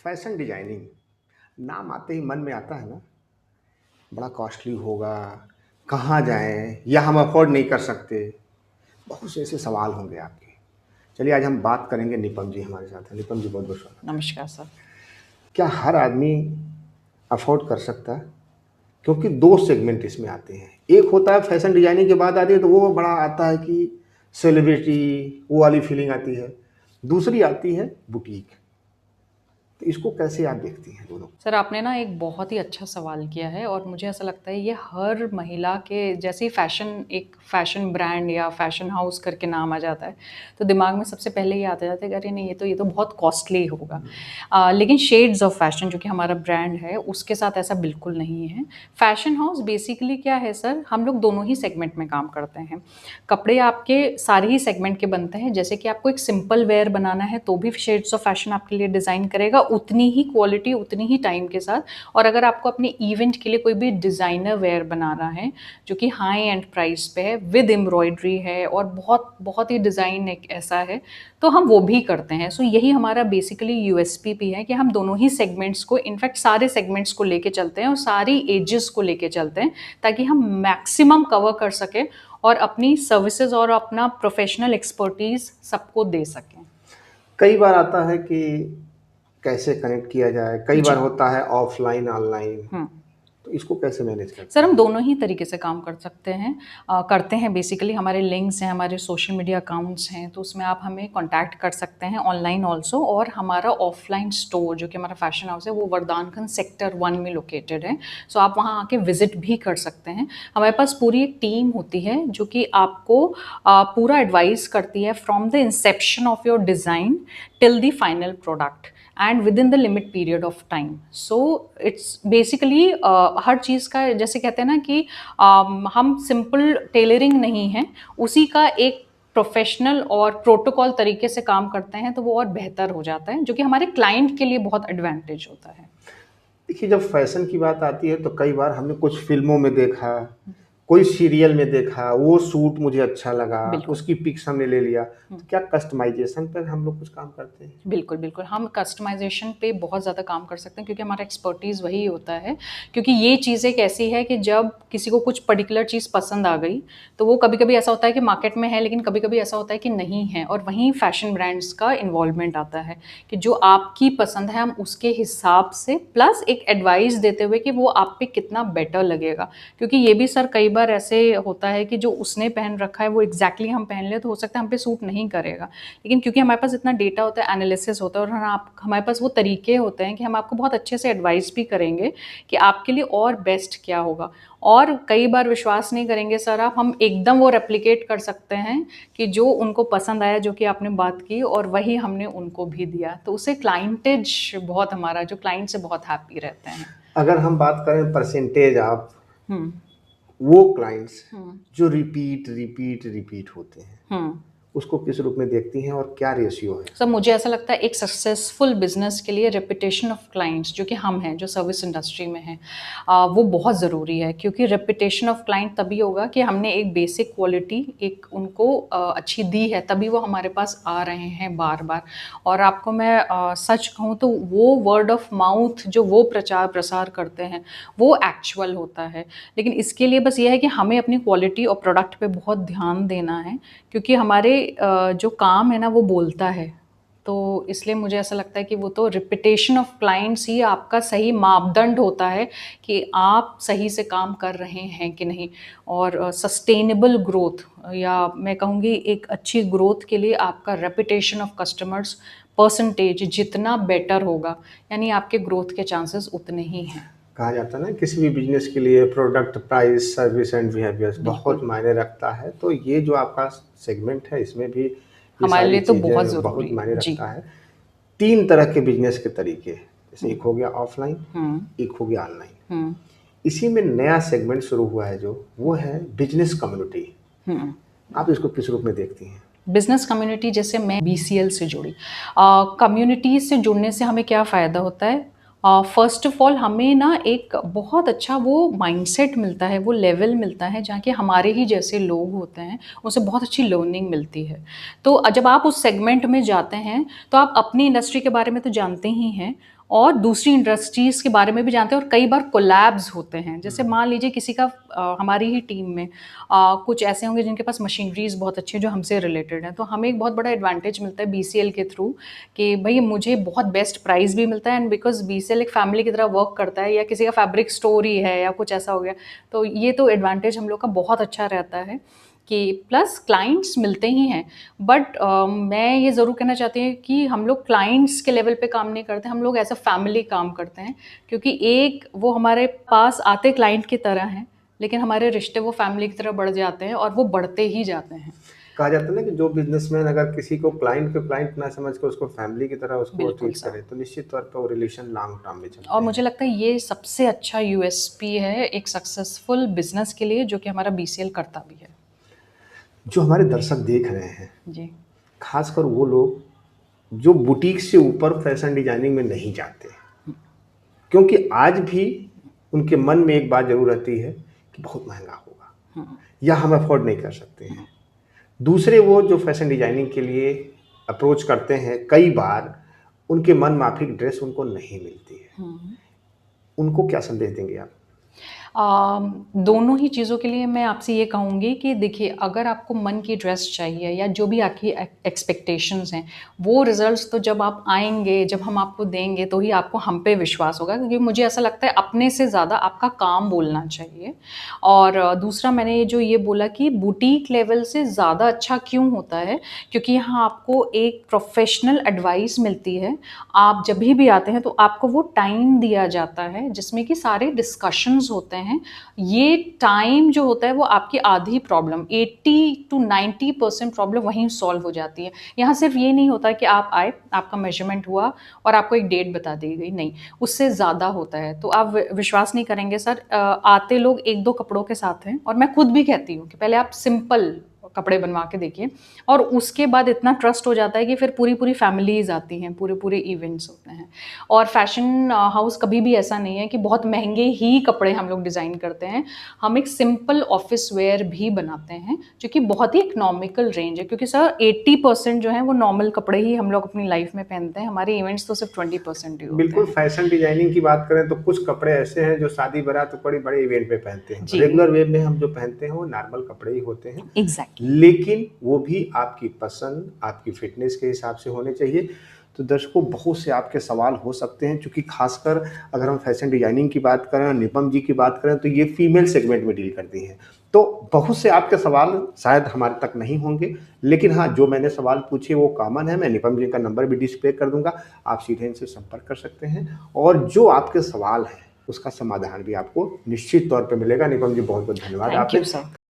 Fashion designing नाम आते ही मन में आता है ना, बड़ा कॉस्टली होगा, कहाँ जाएँ या हम अफ़ोर्ड नहीं कर सकते। बहुत से ऐसे सवाल होंगे आपके। चलिए आज हम बात करेंगे, निपम जी हमारे साथ हैं। निपम जी बहुत-बहुत स्वागत है। नमस्कार सर। क्या हर आदमी अफ़ोर्ड कर सकता है? क्योंकि 2 सेगमेंट इसमें आते हैं। एक होता है फैशन डिजाइनिंग की बात आती है तो वो बड़ा आता है कि सेलिब्रिटी, वो वाली फीलिंग आती है। दूसरी आती है बुटीक। तो इसको कैसे आप देखती हैं दोनों? सर आपने ना एक बहुत ही अच्छा सवाल किया है और मुझे ऐसा लगता है ये हर महिला के जैसे ही एक फ़ैशन ब्रांड या फ़ैशन हाउस करके नाम आ जाता है, तो दिमाग में सबसे पहले ये आता जाता है कि अरे नहीं ये तो बहुत कॉस्टली होगा। लेकिन शेड्स ऑफ फ़ैशन जो कि हमारा ब्रांड है उसके साथ ऐसा बिल्कुल नहीं है। फ़ैशन हाउस बेसिकली क्या है सर, हम लोग दोनों ही सेगमेंट में काम करते हैं। कपड़े आपके सारे ही सेगमेंट के बनते हैं, जैसे कि आपको एक सिंपल वेयर बनाना है तो भी शेड्स ऑफ फैशन आपके लिए डिज़ाइन करेगा उतनी ही क्वालिटी उतनी ही टाइम के साथ। और अगर आपको अपने इवेंट के लिए कोई भी डिज़ाइनर वेयर बनाना है जो कि हाई एंड प्राइस पे है, विद एम्ब्रॉयडरी है और बहुत बहुत ही डिज़ाइन एक ऐसा है, तो हम वो भी करते हैं। सो यही हमारा बेसिकली यूएसपी भी है कि हम दोनों ही सेगमेंट्स को, इनफैक्ट सारे सेगमेंट्स को लेके चलते हैं और सारी एजेस को लेके चलते हैं, ताकि हम मैक्सिमम कवर कर सकें और अपनी सर्विसेज और अपना प्रोफेशनल एक्सपर्टीज़ सबको दे सकें। कई बार आता है कि कैसे कनेक्ट किया जाए, कई बार जी। होता है ऑफ़लाइन, ऑनलाइन, हुँ। तो इसको कैसे मैनेज सर करते हम हैं? दोनों ही तरीके से काम कर सकते हैं, करते हैं। बेसिकली हमारे लिंक्स हैं, हमारे सोशल मीडिया अकाउंट्स हैं, तो उसमें आप हमें कॉन्टैक्ट कर सकते हैं ऑनलाइन ऑल्सो। और हमारा ऑफलाइन स्टोर जो कि हमारा फैशन हाउस है वो वरदानखंड सेक्टर 1 में लोकेटेड है। सो आप वहाँ आके विजिट भी कर सकते हैं। हमारे पास पूरी एक टीम होती है जो कि आपको पूरा एडवाइस करती है from the inception of your design till the final product and within the limit period of time. So it's basically हर चीज़ का, जैसे कहते हैं ना कि हम सिंपल टेलरिंग नहीं है, उसी का एक प्रोफेशनल और प्रोटोकॉल तरीके से काम करते हैं तो वो और बेहतर हो जाता है, जो कि हमारे क्लाइंट के लिए बहुत एडवांटेज होता है। देखिए, जब फ़ैशन की बात आती है तो कई बार हमने कुछ फ़िल्मों में देखा, कोई सीरियल में देखा, वो सूट मुझे अच्छा लगा, तो बिल्कुल। उसकी पिक्स हमने ले लिया। तो क्या कस्टमाइज़ेशन पर हम लोग कुछ काम करते हैं? बिल्कुल, बिल्कुल। हम कस्टमाइज़ेशन पे बहुत ज़्यादा काम कर सकते हैं क्योंकि हमारा एक्सपर्टीज़ वही होता है। क्योंकि ये चीज़ एक ऐसी है कि जब किसी को कुछ पर्टिकुलर चीज़ पसंद आ गई, तो वो कभी-कभी ऐसा होता है कि मार्केट में है, लेकिन कभी-कभी ऐसा होता है कि नहीं है, और वहीं फ़ैशन ब्रांड्स का इन्वॉल्वमेंट आता है कि जो आपकी पसंद है हम उसके हिसाब से प्लस एक एडवाइस देते हुए कि वो आप पे कितना बेटर लगेगा। क्योंकि ये भी सर कई बार ऐसे होता है कि जो उसने पहन रखा है वो एग्ज़ैक्टली हम पहन लें तो हो सकता है हम पे सूट नहीं करेगा। लेकिन क्योंकि हमारे पास इतना डेटा होता है, एनालिसिस होता है और हमारे पास वो तरीके होते हैं कि हम आपको बहुत अच्छे से एडवाइस भी करेंगे कि आपके लिए और बेस्ट क्या होगा। और कई बार विश्वास नहीं करेंगे सर आप, हम एकदम वो रेप्लिकेट कर सकते हैं कि जो उनको पसंद आया, जो कि आपने बात की, और वही हमने उनको भी दिया, तो उससे क्लाइंटेज बहुत, हमारा जो क्लाइंट से बहुत हैप्पी रहते हैं। अगर हम बात करें परसेंटेज ऑफ हम्म। वो क्लाइंट्स हम्म। जो रिपीट होते हैं, हम्म। उसको किस रूप में देखती हैं और क्या रेशियो है? सर मुझे ऐसा लगता है एक सक्सेसफुल बिजनेस के लिए रेपुटेशन ऑफ क्लाइंट्स, जो कि हम हैं जो सर्विस इंडस्ट्री में हैं, वो बहुत ज़रूरी है। क्योंकि रेपुटेशन ऑफ क्लाइंट तभी होगा कि हमने एक बेसिक क्वालिटी एक उनको अच्छी दी है, तभी वो हमारे पास आ रहे हैं बार बार। और आपको मैं सच कहूँ तो वो वर्ड ऑफ माउथ जो वो प्रचार प्रसार करते हैं वो एक्चुअल होता है। लेकिन इसके लिए बस ये है कि हमें अपनी क्वालिटी और प्रोडक्ट पे बहुत ध्यान देना है, क्योंकि हमारे जो काम है ना वो बोलता है। तो इसलिए मुझे ऐसा लगता है कि वो तो रिपिटेशन ऑफ क्लाइंट्स ही आपका सही मापदंड होता है कि आप सही से काम कर रहे हैं कि नहीं। और सस्टेनेबल ग्रोथ, या मैं कहूँगी एक अच्छी ग्रोथ के लिए आपका रेपुटेशन ऑफ कस्टमर्स परसेंटेज जितना बेटर होगा, यानी आपके ग्रोथ के चांसेस उतने ही हैं। कहा जाता है ना, किसी भी बिज़नेस के लिए product, price, service and behaviours बहुत बिल्कुल। मायने रखता है। तो ये जो आपका सेगमेंट है, इसमें भी ये हमारे सारी लिए तो बहुत चीज़ें बहुत ज़रूरी मायने है जी। रखता है। 3 तरह के बिज़नेस के तरीके, जैसे हम्म। एक हो गया ऑफ़लाइन, हम्म। एक हो गया ऑनलाइन। हम्म। इसी में नया सेगमेंट शुरू हुआ है जो, वो है बिज़नेस कम्युनिटी। हम्म। आप इसको किस रूप में देखती हैं? बिजनेस कम्युनिटी, जैसे मैं बीसीएल से जुड़ी, कम्युनिटी से जुड़ने से हमें क्या फ़ायदा होता है? फर्स्ट ऑफ ऑल हमें ना एक बहुत अच्छा वो माइंडसेट मिलता है, वो लेवल मिलता है जहाँ के हमारे ही जैसे लोग होते हैं, उनसे बहुत अच्छी लर्निंग मिलती है। तो जब आप उस सेगमेंट में जाते हैं तो आप अपनी इंडस्ट्री के बारे में तो जानते ही हैं, और दूसरी इंडस्ट्रीज़ के बारे में भी जानते हैं, और कई बार कोलैब्स होते हैं। जैसे मान लीजिए किसी का हमारी ही टीम में कुछ ऐसे होंगे जिनके पास मशीनरीज़ बहुत अच्छी हैं जो हमसे रिलेटेड हैं, तो हमें एक बहुत बड़ा एडवांटेज मिलता है बीसीएल के थ्रू कि भई मुझे बहुत बेस्ट प्राइस भी मिलता है, एंड बिकॉज़ बीसीएल एक फैमिली की तरह वर्क करता है, या किसी का फैब्रिक स्टोर ही है या कुछ ऐसा हो गया, तो ये तो एडवांटेज हम लोग का बहुत अच्छा रहता है कि प्लस क्लाइंट्स मिलते ही हैं। बट मैं ये ज़रूर कहना चाहती हूँ कि हम लोग क्लाइंट्स के लेवल पे काम नहीं करते, हम लोग एज अ फैमिली काम करते हैं, क्योंकि एक वो हमारे पास आते क्लाइंट की तरह हैं, लेकिन हमारे रिश्ते वो फैमिली की तरह बढ़ जाते हैं और वो बढ़ते ही जाते हैं। कहा जाता है ना कि जो बिजनेसमैन अगर किसी को क्लाइंट ना समझ के उसको फैमिली की तरह उसको बिल्कुल ट्रीट सर। करे तो निश्चित तौर पर वो रिलेशन लॉन्ग टर्म में चलते और हैं। मुझे लगता है ये सबसे अच्छा यूएसपी है एक सक्सेसफुल बिजनेस के लिए, जो कि हमारा बीसीएल करता भी है। जो हमारे दर्शक देख रहे हैं, जी। खासकर वो लोग जो बुटीक से ऊपर फैशन डिजाइनिंग में नहीं जाते, क्योंकि आज भी उनके मन में एक बात जरूर रहती है कि बहुत महंगा होगा या हम अफोर्ड नहीं कर सकते हैं। दूसरे वो जो फैशन डिजाइनिंग के लिए अप्रोच करते हैं, कई बार उनके मन माफिक ड्रेस उनको नहीं मिलती है, उनको क्या संदेश देंगे आप? दोनों ही चीज़ों के लिए मैं आपसे ये कहूँगी कि देखिए, अगर आपको मन की ड्रेस चाहिए या जो भी आपकी एक्सपेक्टेशंस हैं, वो रिजल्ट्स तो जब आप आएंगे, जब हम आपको देंगे, तो ही आपको हम पे विश्वास होगा, क्योंकि मुझे ऐसा लगता है अपने से ज़्यादा आपका काम बोलना चाहिए। और दूसरा मैंने ये जो ये बोला कि बुटीक लेवल से ज़्यादा अच्छा क्यों होता है, क्योंकि यहाँ आपको एक प्रोफेशनल एडवाइस मिलती है। आप जब भी आते हैं तो आपको वो टाइम दिया जाता है जिसमें कि सारे डिस्कशंस होते हैं। ये टाइम जो होता है वो आपकी आधी प्रॉब्लम 80 टू 90% प्रॉब्लम वहीं सॉल्व हो जाती है। यहाँ सिर्फ ये नहीं होता कि आप आए, आपका मेजरमेंट हुआ और आपको एक डेट बता दी गई, नहीं, उससे ज़्यादा होता है। तो आप विश्वास नहीं करेंगे सर, आते लोग एक दो कपड़ों के साथ हैं, और मैं खुद भी कहती हूँ कि पहले आप सिंपल कपड़े बनवा के देखिए, और उसके बाद इतना ट्रस्ट हो जाता है कि फिर पूरी पूरी फैमिलीज आती हैं, पूरे पूरे इवेंट्स होते हैं। और फैशन हाउस कभी भी ऐसा नहीं है कि बहुत महंगे ही कपड़े हम लोग डिज़ाइन करते हैं। हम एक सिंपल ऑफिस वेयर भी बनाते हैं जो कि बहुत ही इकोनॉमिकल रेंज है, क्योंकि सर 80% जो है वो नॉर्मल कपड़े ही हम लोग अपनी लाइफ में पहनते हैं, हमारे इवेंट्स तो सिर्फ 20% ही होते बिल्कुल, हैं। फैशन डिजाइनिंग की बात करें तो कुछ कपड़े ऐसे हैं जो शादी बारात तो बड़े बड़े इवेंट में पहनते हैं। जी। रेगुलर वे में हम जो पहनते हैं वो नॉर्मल कपड़े ही होते हैं, एग्जैक्टली। लेकिन वो भी आपकी पसंद, आपकी फिटनेस के हिसाब से होने चाहिए। तो दर्शकों, बहुत से आपके सवाल हो सकते हैं, क्योंकि खासकर अगर हम फैशन डिजाइनिंग की बात करें, निपम जी की बात करें, तो ये फीमेल सेगमेंट में डील करती हैं। तो बहुत से आपके सवाल शायद हमारे तक नहीं होंगे, लेकिन हाँ, जो मैंने सवाल पूछे वो कॉमन है। मैं निपम जी का नंबर भी डिस्प्ले कर दूंगा, आप सीधे इनसे संपर्क कर सकते हैं, और जो आपके सवाल हैं उसका समाधान भी आपको निश्चित तौर पे मिलेगा। निपम जी, बहुत बहुत धन्यवाद थैंक यू आपने सर।